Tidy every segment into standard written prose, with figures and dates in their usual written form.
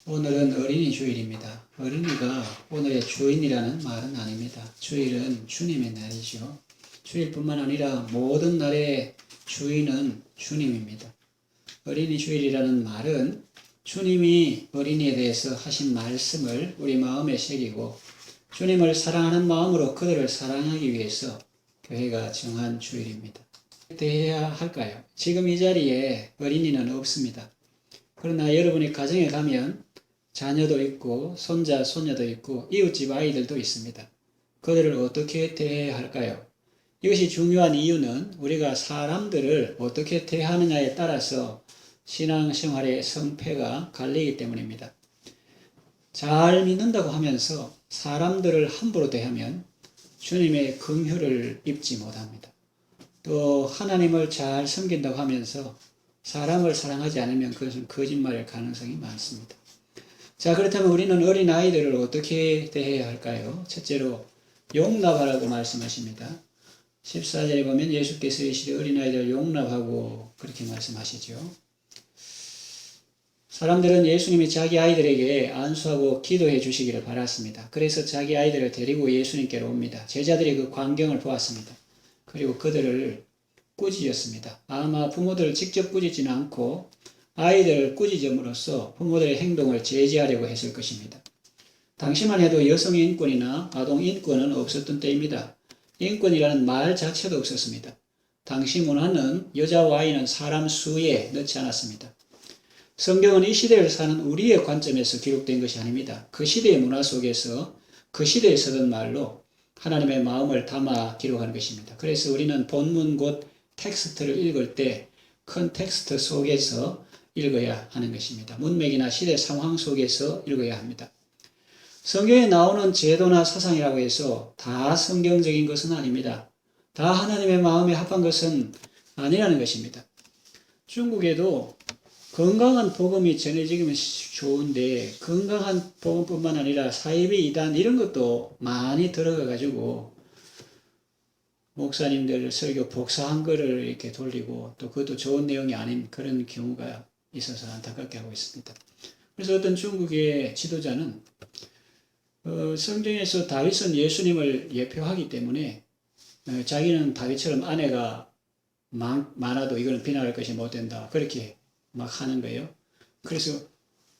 오늘은 어린이 주일입니다. 어린이가 오늘의 주인이라는 말은 아닙니다. 주일은 주님의 날이죠. 주일뿐만 아니라 모든 날의 주인은 주님입니다. 어린이 주일이라는 말은 주님이 어린이에 대해서 하신 말씀을 우리 마음에 새기고 주님을 사랑하는 마음으로 그들을 사랑하기 위해서 교회가 정한 주일입니다. 대해야 할까요? 지금 이 자리에 어린이는 없습니다. 그러나 여러분이 가정에 가면 자녀도 있고 손자, 손녀도 있고 이웃집 아이들도 있습니다. 그들을 어떻게 대해야 할까요? 이것이 중요한 이유는 우리가 사람들을 어떻게 대하느냐에 따라서 신앙생활의 성패가 갈리기 때문입니다. 잘 믿는다고 하면서 사람들을 함부로 대하면 주님의 긍휼을 입지 못합니다. 또 하나님을 잘 섬긴다고 하면서 사람을 사랑하지 않으면 그것은 거짓말일 가능성이 많습니다. 자, 그렇다면 우리는 어린아이들을 어떻게 대해야 할까요? 첫째로 용납하라고 말씀하십니다. 14절에 보면 예수께서 이르시되 어린아이들을 용납하고 그렇게 말씀하시죠. 사람들은 예수님이 자기 아이들에게 안수하고 기도해 주시기를 바랐습니다. 그래서 자기 아이들을 데리고 예수님께로 옵니다. 제자들이 그 광경을 보았습니다. 그리고 그들을 꾸짖었습니다. 아마 부모들을 직접 꾸짖지는 않고 아이들을 꾸짖음으로써 부모들의 행동을 제지하려고 했을 것입니다. 당시만 해도 여성 인권이나 아동 인권은 없었던 때입니다. 인권이라는 말 자체도 없었습니다. 당시 문화는 여자와 아이는 사람 수에 넣지 않았습니다. 성경은 이 시대를 사는 우리의 관점에서 기록된 것이 아닙니다. 그 시대의 문화 속에서 그 시대에 쓰던 말로 하나님의 마음을 담아 기록하는 것입니다. 그래서 우리는 본문 곧 텍스트를 읽을 때 큰 텍스트 속에서 읽어야 하는 것입니다. 문맥이나 시대 상황 속에서 읽어야 합니다. 성경에 나오는 제도나 사상이라고 해서 다 성경적인 것은 아닙니다. 다 하나님의 마음에 합한 것은 아니라는 것입니다. 중국에도 건강한 복음이 전해지면 좋은데 건강한 복음뿐만 아니라 사이비 이단 이런 것도 많이 들어가가지고 목사님들 설교 복사한 거를 이렇게 돌리고 또 그것도 좋은 내용이 아닌 그런 경우가 있어서 안타깝게 하고 있습니다. 그래서 어떤 중국의 지도자는 성경에서 다윗은 예수님을 예표하기 때문에 자기는 다윗처럼 아내가 많아도 이거는 비난할 것이 못 된다. 그렇게 막 하는 거예요. 그래서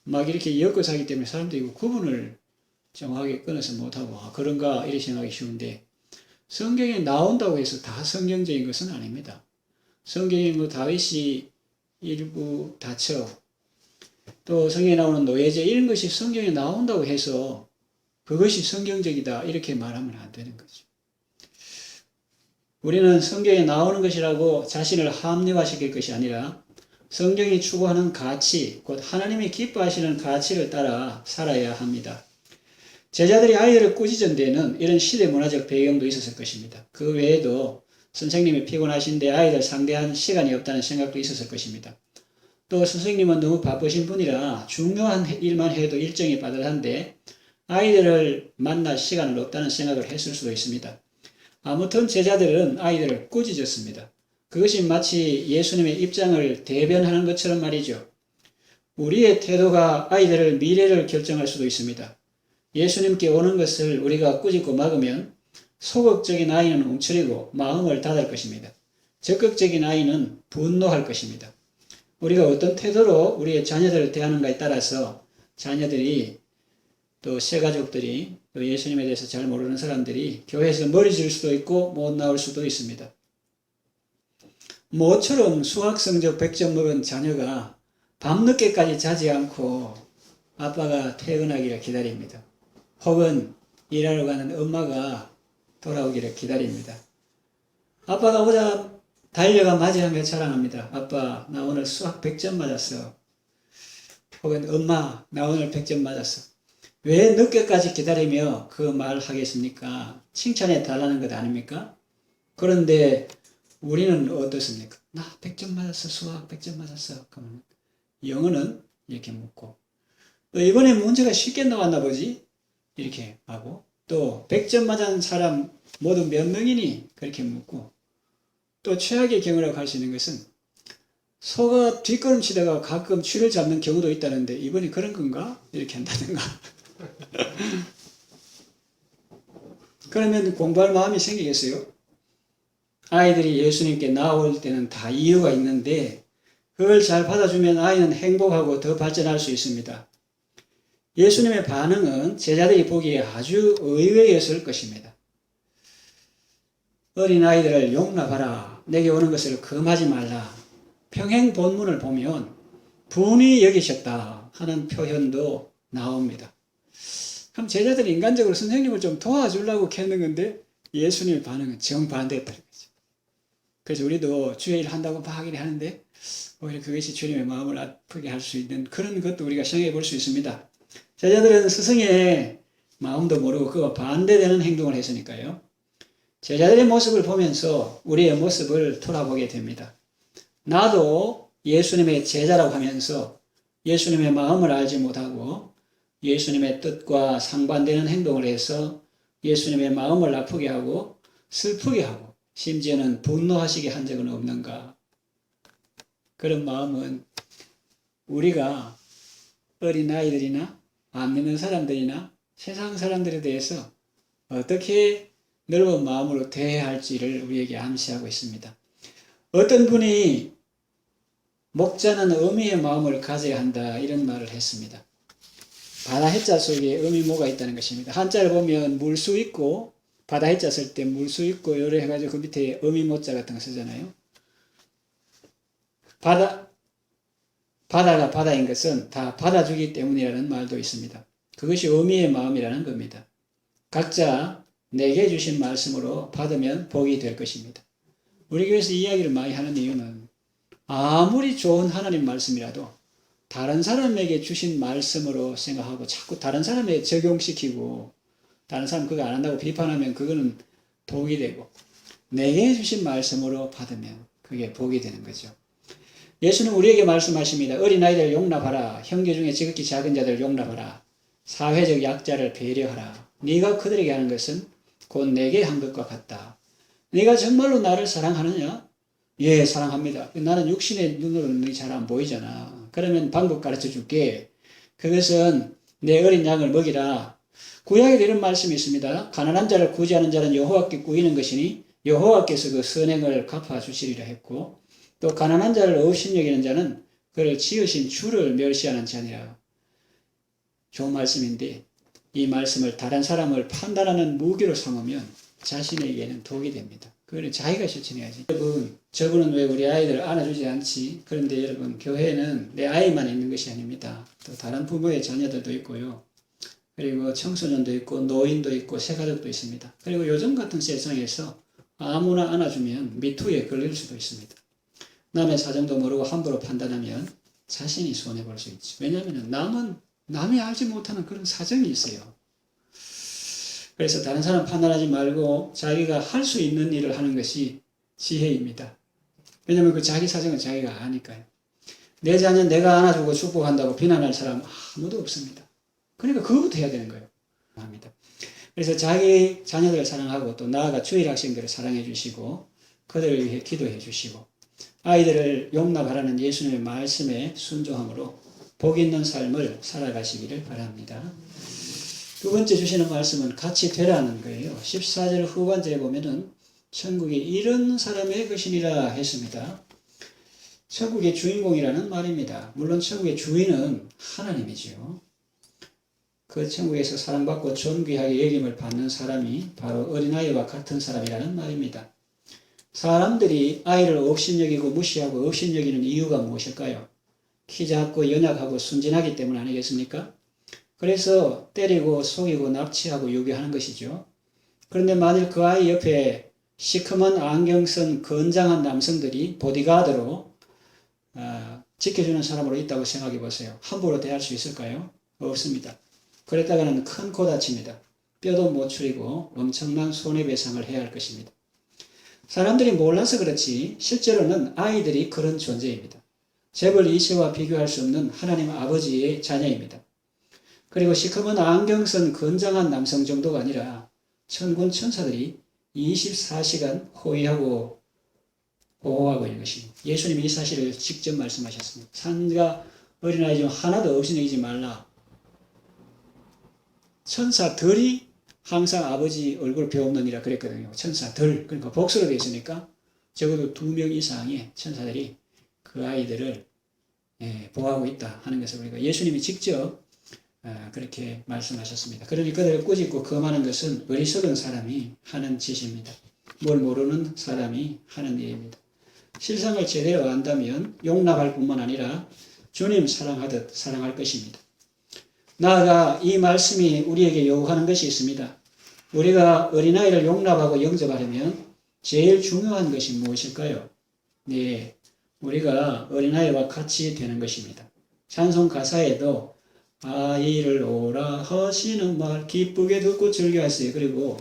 막 이렇게 엮어서 하기 때문에 사람들이 구분을 정확하게 끊어서 못하고 그런가 이렇게 생각하기 쉬운데 성경에 나온다고 해서 다 성경적인 것은 아닙니다. 성경에 뭐 다윗이 일부 다쳐 또 성경에 나오는 노예제 이런 것이 성경에 나온다고 해서 그것이 성경적이다 이렇게 말하면 안 되는 거죠. 우리는 성경에 나오는 것이라고 자신을 합리화시킬 것이 아니라 성경이 추구하는 가치, 곧 하나님이 기뻐하시는 가치를 따라 살아야 합니다. 제자들이 아이들을 꾸짖은 데는 이런 시대 문화적 배경도 있었을 것입니다. 그 외에도 선생님이 피곤하신데 아이들 상대할 시간이 없다는 생각도 있었을 것입니다. 또 선생님은 너무 바쁘신 분이라 중요한 일만 해도 일정이 빠듯한데 아이들을 만날 시간은 없다는 생각을 했을 수도 있습니다. 아무튼 제자들은 아이들을 꾸짖었습니다. 그것이 마치 예수님의 입장을 대변하는 것처럼 말이죠. 우리의 태도가 아이들의 미래를 결정할 수도 있습니다. 예수님께 오는 것을 우리가 꾸짖고 막으면 소극적인 아이는 움츠리고 마음을 닫을 것입니다. 적극적인 아이는 분노할 것입니다. 우리가 어떤 태도로 우리의 자녀들을 대하는가에 따라서 자녀들이 또 새가족들이 또 예수님에 대해서 잘 모르는 사람들이 교회에서 머리 질 수도 있고 못 나올 수도 있습니다. 모처럼 수학 성적 100점 먹은 자녀가 밤늦게까지 자지 않고 아빠가 퇴근하기를 기다립니다. 혹은 일하러 가는 엄마가 돌아오기를 기다립니다. 아빠가 오자 달려가 맞이하며 자랑합니다. 아빠, 나 오늘 수학 100점 맞았어. 혹은 엄마, 나 오늘 100점 맞았어. 왜 늦게까지 기다리며 그 말을 하겠습니까? 칭찬해 달라는 것 아닙니까? 그런데 우리는 어떻습니까? 나 100점 맞았어. 수학 100점 맞았어. 그러면 영어는 이렇게 묻고 또 이번에 문제가 쉽게 나왔나 보지? 이렇게 하고 또 100점 맞은 사람 모두 몇 명이니? 그렇게 묻고 또 최악의 경우라고 할 수 있는 것은 소가 뒷걸음치다가 가끔 쥐를 잡는 경우도 있다는데 이번이 그런 건가? 이렇게 한다든가. 그러면 공부할 마음이 생기겠어요? 아이들이 예수님께 나올 때는 다 이유가 있는데 그걸 잘 받아주면 아이는 행복하고 더 발전할 수 있습니다. 예수님의 반응은 제자들이 보기에 아주 의외였을 것입니다. 어린아이들을 용납하라. 내게 오는 것을 금하지 말라. 평행 본문을 보면 분이 여기셨다 하는 표현도 나옵니다. 그럼 제자들이 인간적으로 선생님을 좀 도와주려고 했는 건데 예수님의 반응은 정반대였다는 거죠. 그래서 우리도 주의 일을 한다고 막 하는데 오히려 그것이 주님의 마음을 아프게 할 수 있는 그런 것도 우리가 생각해 볼 수 있습니다. 제자들은 스승의 마음도 모르고 그와 반대되는 행동을 했으니까요. 제자들의 모습을 보면서 우리의 모습을 돌아보게 됩니다. 나도 예수님의 제자라고 하면서 예수님의 마음을 알지 못하고 예수님의 뜻과 상반되는 행동을 해서 예수님의 마음을 아프게 하고 슬프게 하고 심지어는 분노하시게 한 적은 없는가? 그런 마음은 우리가 어린아이들이나 안 믿는 사람들이나 세상 사람들에 대해서 어떻게 넓은 마음으로 대해야 할지를 우리에게 암시하고 있습니다. 어떤 분이 목자는 어미의 마음을 가져야 한다 이런 말을 했습니다. 바다 해자 속에 어미 모가 있다는 것입니다. 한자를 보면 물수 있고 바다 해자 쓸 때 물수 있고 이래 해가지고 그 밑에 어미 모자 같은 거 쓰잖아요. 바다가 바다인 것은 다 받아주기 때문이라는 말도 있습니다. 그것이 어미의 마음이라는 겁니다. 각자 내게 주신 말씀으로 받으면 복이 될 것입니다. 우리 교회에서 이야기를 많이 하는 이유는 아무리 좋은 하나님 말씀이라도 다른 사람에게 주신 말씀으로 생각하고 자꾸 다른 사람에게 적용시키고 다른 사람 그거 안 한다고 비판하면 그거는 독이 되고 내게 주신 말씀으로 받으면 그게 복이 되는 거죠. 예수는 우리에게 말씀하십니다. 어린아이들 용납하라. 형제 중에 지극히 작은 자들 용납하라. 사회적 약자를 배려하라. 네가 그들에게 하는 것은 곧 내게 한 것과 같다. 네가 정말로 나를 사랑하느냐? 예, 사랑합니다. 나는 육신의 눈으로는 잘 안 보이잖아. 그러면 방법 가르쳐 줄게. 그것은 내 어린 양을 먹이라. 구약에 이런 말씀이 있습니다. 가난한 자를 구제하는 자는 여호와께 구이는 것이니 여호와께서 그 선행을 갚아주시리라 했고 또 가난한 자를 업신여기는 자는 그를 지으신 주를 멸시하는 자니라. 좋은 말씀인데 이 말씀을 다른 사람을 판단하는 무기로 삼으면 자신에게는 독이 됩니다. 그거는 자기가 실천해야지. 여러분, 저분은 왜 우리 아이들을 안아주지 않지? 그런데 여러분, 교회에는 내 아이만 있는 것이 아닙니다. 또 다른 부모의 자녀들도 있고요. 그리고 청소년도 있고 노인도 있고 새가족도 있습니다. 그리고 요즘 같은 세상에서 아무나 안아주면 미투에 걸릴 수도 있습니다. 남의 사정도 모르고 함부로 판단하면 자신이 손해볼 수 있죠. 왜냐하면 남이 알지 못하는 그런 사정이 있어요. 그래서 다른 사람 판단하지 말고 자기가 할 수 있는 일을 하는 것이 지혜입니다. 왜냐하면 그 자기 사정은 자기가 아니까요. 내 자녀 내가 안아주고 축복한다고 비난할 사람 아무도 없습니다. 그러니까 그거부터 해야 되는 거예요. 합니다. 그래서 자기 자녀들을 사랑하고 또 나아가 주일 학생들을 사랑해 주시고 그들을 위해 기도해 주시고 아이들을 용납하라는 예수님의 말씀에 순종함으로 복 있는 삶을 살아가시기를 바랍니다. 두 번째 주시는 말씀은 같이 되라는 거예요. 14절 후반절에 보면은 천국이 이런 사람의 것이니라 했습니다. 천국의 주인공이라는 말입니다. 물론 천국의 주인은 하나님이지요. 그 천국에서 사랑받고 존귀하게 여김을 받는 사람이 바로 어린아이와 같은 사람이라는 말입니다. 사람들이 아이를 업신여기고 무시하고 업신여기는 이유가 무엇일까요? 키 작고 연약하고 순진하기 때문 아니겠습니까? 그래서 때리고 속이고 납치하고 유괴하는 것이죠. 그런데 만일 그 아이 옆에 시커먼 안경 쓴 건장한 남성들이 보디가드로 지켜주는 사람으로 있다고 생각해 보세요. 함부로 대할 수 있을까요? 없습니다. 그랬다가는 큰 고다칩니다. 뼈도 못 추리고 엄청난 손해배상을 해야 할 것입니다. 사람들이 몰라서 그렇지 실제로는 아이들이 그런 존재입니다. 재벌 이세와 비교할 수 없는 하나님 아버지의 자녀입니다. 그리고 시커먼 안경 쓴 건장한 남성 정도가 아니라 천군 천사들이 24시간 호위하고 보호하고 있는 것입니다. 예수님이 이 사실을 직접 말씀하셨습니다. 산과 어린아이 중 하나도 없이내기지 말라. 천사들이 항상 아버지 얼굴을 배웠느니라 그랬거든요. 천사들, 그러니까 복수로 되어 있으니까 적어도 2명 이상의 천사들이 그 아이들을 보호하고 있다 하는 것을 우리가 예수님이 직접 그렇게 말씀하셨습니다. 그러니 그들을 꾸짖고 금하는 것은 어리석은 사람이 하는 짓입니다. 뭘 모르는 사람이 하는 일입니다. 실상을 제대로 안다면 용납할 뿐만 아니라 주님 사랑하듯 사랑할 것입니다. 나아가 이 말씀이 우리에게 요구하는 것이 있습니다. 우리가 어린아이를 용납하고 영접하려면 제일 중요한 것이 무엇일까요? 네, 우리가 어린아이와 같이 되는 것입니다. 찬송 가사에도 아이를 오라 하시는 말 기쁘게 듣고 즐겨하세요. 그리고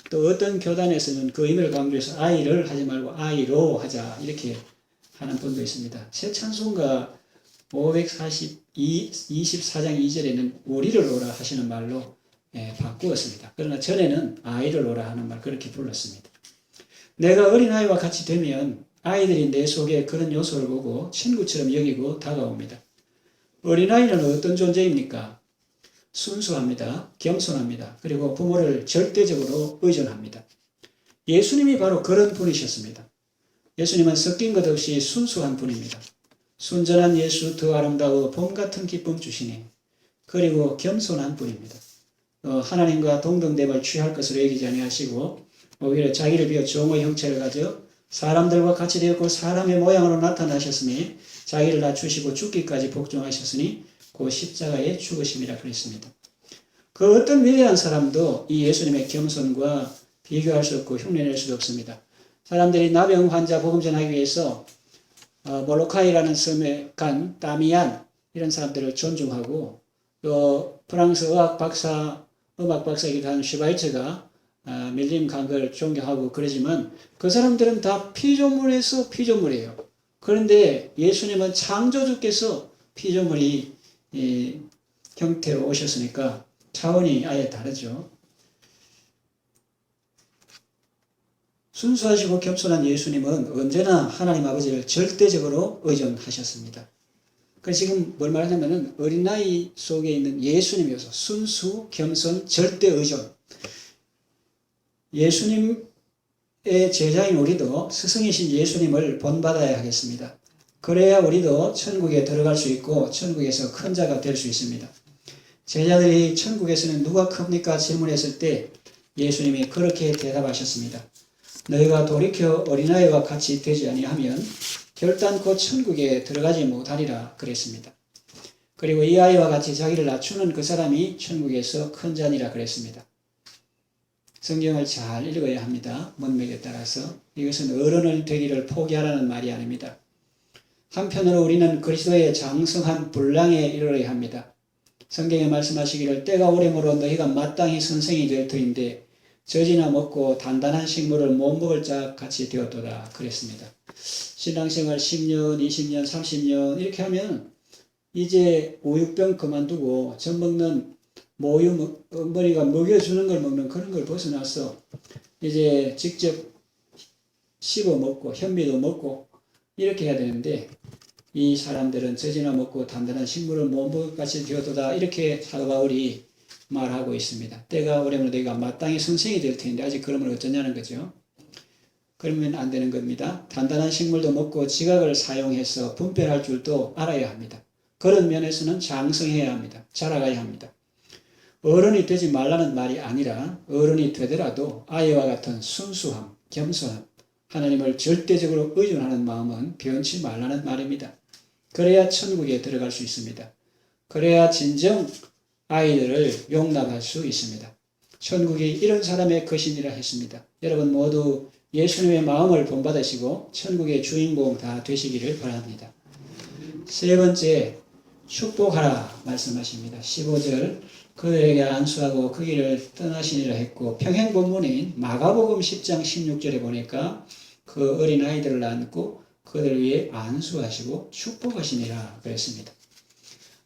또 어떤 교단에서는 그 의미를 강조해서 아이를 하지 말고 아이로 하자 이렇게 하는 분도 있습니다. 새 찬송가 524장 2절에는 우리를 오라 하시는 말로 바꾸었습니다. 그러나 전에는 아이를 오라 하는 말 그렇게 불렀습니다. 내가 어린아이와 같이 되면 아이들이 내 속에 그런 요소를 보고 친구처럼 여기고 다가옵니다. 어린아이는 어떤 존재입니까? 순수합니다. 겸손합니다. 그리고 부모를 절대적으로 의존합니다. 예수님이 바로 그런 분이셨습니다. 예수님은 섞인 것 없이 순수한 분입니다. 순전한 예수 더 아름다워 봄 같은 기쁨 주시니 그리고 겸손한 분입니다. 하나님과 동등됨을 취할 것으로 여기지 아니하시고 오히려 자기를 비워 종의 형체를 가져 사람들과 같이 되었고 사람의 모양으로 나타나셨으니 자기를 낮추시고 죽기까지 복종하셨으니 그 십자가의 죽으심이라 그랬습니다. 그 어떤 위대한 사람도 이 예수님의 겸손과 비교할 수 없고 흉내낼 수도 없습니다. 사람들이 나병 환자 복음 전하기 위해서 몰로카이라는 섬에 간 다미안 이런 사람들을 존중하고 또 프랑스 음악 박사이기도 한 슈바이처가 밀림 간 걸 존경하고 그러지만 그 사람들은 다 피조물에서 피조물이에요. 그런데 예수님은 창조주께서 피조물이 형태로 오셨으니까 차원이 아예 다르죠. 순수하시고 겸손한 예수님은 언제나 하나님 아버지를 절대적으로 의존하셨습니다. 그래서 지금 뭘 말하냐면은 어린아이 속에 있는 예수님이어서 순수, 겸손, 절대 의존. 예수님의 제자인 우리도 스승이신 예수님을 본받아야 하겠습니다. 그래야 우리도 천국에 들어갈 수 있고 천국에서 큰 자가 될 수 있습니다. 제자들이 천국에서는 누가 큽니까? 질문했을 때 예수님이 그렇게 대답하셨습니다. 너희가 돌이켜 어린아이와 같이 되지 아니하면 결단코 천국에 들어가지 못하리라 그랬습니다. 그리고 이 아이와 같이 자기를 낮추는 그 사람이 천국에서 큰 자니라 그랬습니다. 성경을 잘 읽어야 합니다. 문맥에 따라서. 이것은 어른을 되기를 포기하라는 말이 아닙니다. 한편으로 우리는 그리스도의 장성한 분량에 이르러야 합니다. 성경에 말씀하시기를 때가 오래므로 너희가 마땅히 선생이 될 터인데 젖이나 먹고 단단한 식물을 못 먹을 자 같이 되었도다 그랬습니다. 신앙생활 10년, 20년, 30년 이렇게 하면 이제 우유병 그만두고 젖 먹는 모유 어머니가 먹여주는 걸 먹는 그런 걸 벗어나서 이제 직접 씹어 먹고 현미도 먹고 이렇게 해야 되는데 이 사람들은 젖이나 먹고 단단한 식물을 못 먹을 것 같이 되었도다 이렇게 사도 바울이 말하고 있습니다. 때가 오래면 너희가 마땅히 선생이 될 텐데 아직 그러면 어쩌냐는 거죠. 그러면 안 되는 겁니다. 단단한 식물도 먹고 지각을 사용해서 분별할 줄도 알아야 합니다. 그런 면에서는 장성해야 합니다. 자라가야 합니다. 어른이 되지 말라는 말이 아니라 어른이 되더라도 아이와 같은 순수함, 겸손함, 하나님을 절대적으로 의존하는 마음은 변치 말라는 말입니다. 그래야 천국에 들어갈 수 있습니다. 그래야 진정 아이들을 용납할 수 있습니다. 천국이 이런 사람의 것이니라 했습니다. 여러분 모두 예수님의 마음을 본받으시고 천국의 주인공 다 되시기를 바랍니다. 세 번째, 축복하라 말씀하십니다. 15절 그들에게 안수하고 그 길을 떠나시니라 했고 평행 본문인 마가복음 10장 16절에 보니까 그 어린아이들을 안고 그들 위해 안수하시고 축복하시니라 그랬습니다.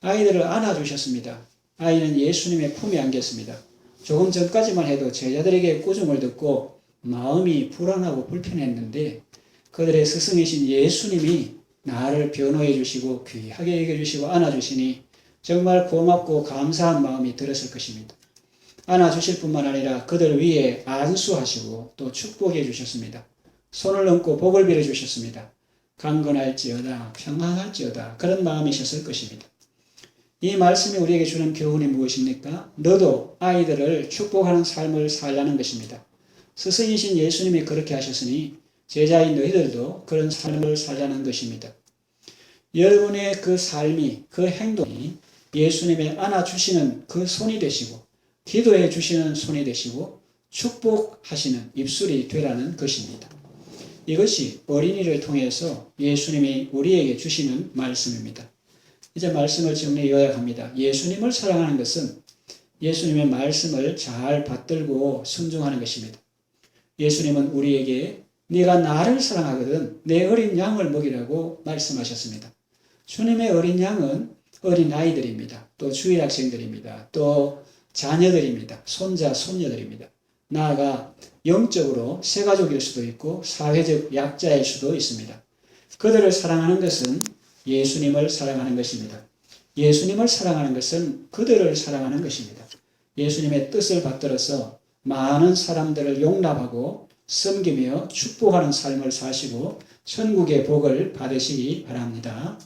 아이들을 안아주셨습니다. 아이는 예수님의 품에 안겼습니다. 조금 전까지만 해도 제자들에게 꾸중을 듣고 마음이 불안하고 불편했는데 그들의 스승이신 예수님이 나를 변호해 주시고 귀하게 여겨 주시고 안아주시니 정말 고맙고 감사한 마음이 들었을 것입니다. 안아주실 뿐만 아니라 그들 위에 안수하시고 또 축복해 주셨습니다. 손을 얹고 복을 빌어 주셨습니다. 강건할지어다 평안할지어다 그런 마음이셨을 것입니다. 이 말씀이 우리에게 주는 교훈이 무엇입니까? 너도 아이들을 축복하는 삶을 살라는 것입니다. 스승이신 예수님이 그렇게 하셨으니 제자인 너희들도 그런 삶을 살라는 것입니다. 여러분의 그 삶이, 그 행동이 예수님의 안아주시는 그 손이 되시고 기도해 주시는 손이 되시고 축복하시는 입술이 되라는 것입니다. 이것이 어린이를 통해서 예수님이 우리에게 주시는 말씀입니다. 이제 말씀을 정리 요약합니다. 예수님을 사랑하는 것은 예수님의 말씀을 잘 받들고 순종하는 것입니다. 예수님은 우리에게 네가 나를 사랑하거든 내 어린 양을 먹이라고 말씀하셨습니다. 주님의 어린 양은 어린 아이들입니다. 또 주일학생들입니다. 또 자녀들입니다. 손자, 손녀들입니다. 나아가 영적으로 새가족일 수도 있고 사회적 약자일 수도 있습니다. 그들을 사랑하는 것은 예수님을 사랑하는 것입니다. 예수님을 사랑하는 것은 그들을 사랑하는 것입니다. 예수님의 뜻을 받들어서 많은 사람들을 용납하고 섬기며 축복하는 삶을 사시고 천국의 복을 받으시기 바랍니다.